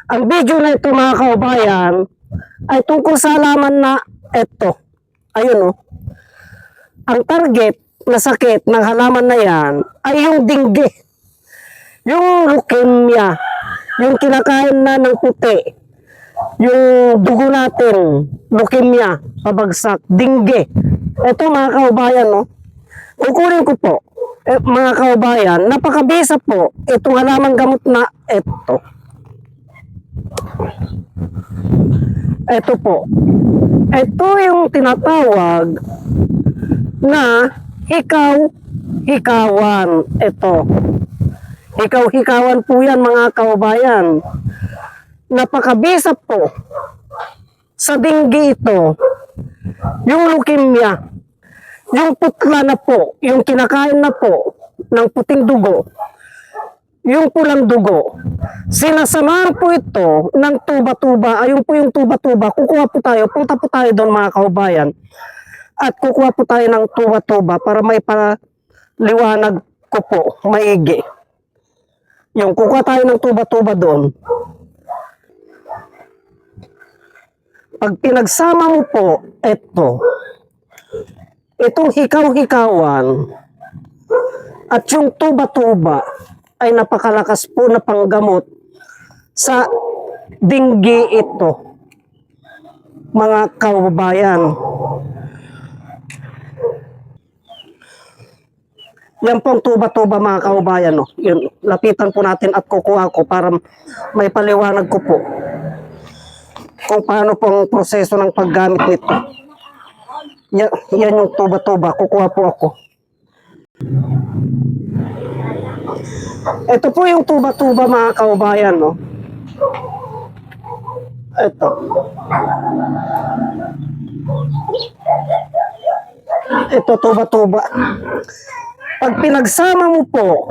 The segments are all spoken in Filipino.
Ang video na ito mga kaubayan ay tungkol sa halaman na ito. Ayun o. Ang target na sakit ng halaman na yan ay yung dengue. Yung leukemia. Yung kinakain na ng puti. Yung dugo natin. Leukemia. Pabagsak. Dengue. Ito mga kaubayan no. Kukunin ko po. Mga kaubayan, napakabisa po itong halamang gamot na ito. Ito po. Ito yung tinatawag na hikaw-hikawan. Ito. Hikaw-hikawan po yan mga kaubayan. Napakabisa po sa dengue ito. Yung leukemia. Yung putla na po, yung kinakain na po ng puting dugo, yung pulang dugo, sinasamahan po ito ng tuba-tuba. Ayun po yung tuba-tuba. Kukuha po tayo, punta po tayo doon mga kaubayan. At kukuha po tayo ng tuba-tuba para may paliwanag ko po, maigi. Yung kukuha tayo ng tuba-tuba doon. Pag pinagsama mo po, itong hikaw-hikawan at yung tuba-tuba ay napakalakas po na panggamot sa dengue ito, mga kaubayan. Yan pong tuba-tuba mga kaubayan. No? Yun, lapitan po natin at kukuha ko para may paliwanag ko po kung paano pong proseso ng paggamit nito. Yan yung tuba-tuba. Kukuha po ako. Ito po yung tuba-tuba mga kaubayan. No? Ito. Ito tuba-tuba. Pag pinagsama mo po,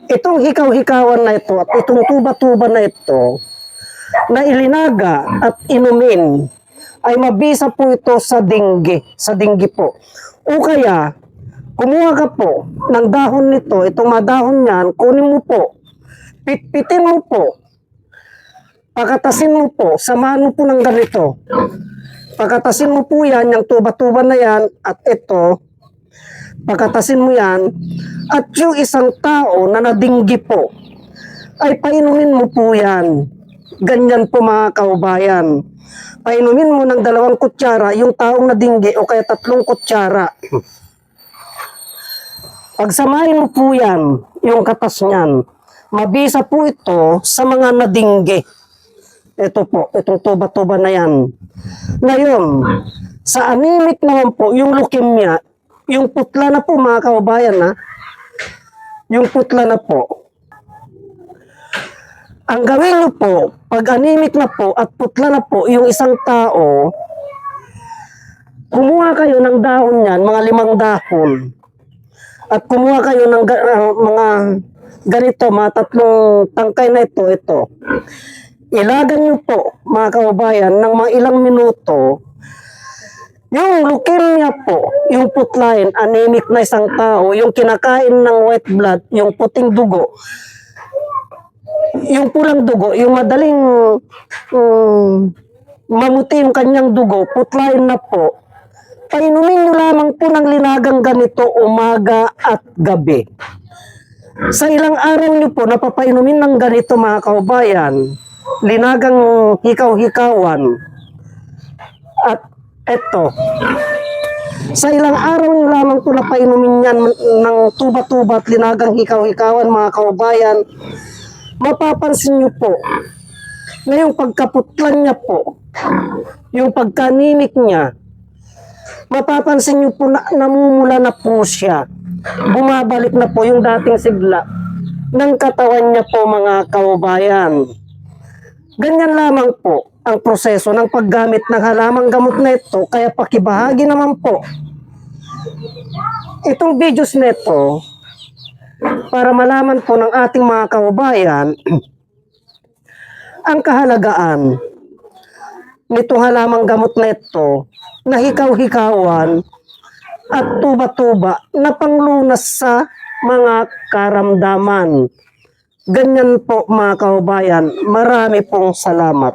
itong hikaw-hikawan na ito at itong tuba-tuba na ito, na ilinaga at inumin ay mabisa po ito sa dengue po. O kaya kumuha ka po ng dahon nito, itong madahon niyan, kunin mo po, pitpitin mo po, pakatasin mo po, samahan mo po ng ganito, pakatasin mo po yan, yung tuba-tuba na yan at ito, pakatasin mo yan, at yung isang tao na nadinggi po ay painumin mo po yan. Ganyan po mga kaubayan. Painumin mo ng 2 kutsara yung taong nadinggi o kaya 3 kutsara. Pagsamahin mo po yan, yung katas niyan. Mabisa po ito sa mga nadinggi. Ito po, itong tuba-tuba na yan. Ngayon, sa anemic naman po, yung leukemia, yung putla na po mga kaubayan ha. Yung putla na po. Ang gawin nyo po, pag anemic na po at putla na po yung isang tao, kumuha kayo ng dahon niyan, mga 5 dahon. At kumuha kayo ng mga ganito, mga 3 tangkay na ito. Ilagan nyo po, mga kaubayan, ng mga ilang minuto, yung leukemia po, yung putlain, anemic na isang tao, yung kinakain ng white blood, yung puting dugo, yung pulang dugo, yung madaling mamuti yung kanyang dugo, putlain na po, painumin nyo lamang po ng linagang ganito umaga at gabi. Sa ilang araw nyo po, napapainumin ng ganito mga kaubayan, linagang hikaw-hikawan. At eto, sa ilang araw nyo lamang po napainumin yan ng tuba-tuba at linagang hikaw-hikawan mga kaubayan, mapapansin nyo po na yung pagkaputlan niya po, yung pagkanimik niya, mapapansin nyo po na namumula na po siya. Bumabalik na po yung dating sigla ng katawan niya po mga kaubayan. Ganyan lamang po ang proseso ng paggamit ng halamang gamot na ito. Kaya pakibahagi naman po itong videos nito para malaman po ng ating mga kaubayan ang kahalagaan nitong halamang gamot na ito na hikaw-hikawan at tuba-tuba na panglunas sa mga karamdaman. Ganyan po mga kababayan, marami pong salamat.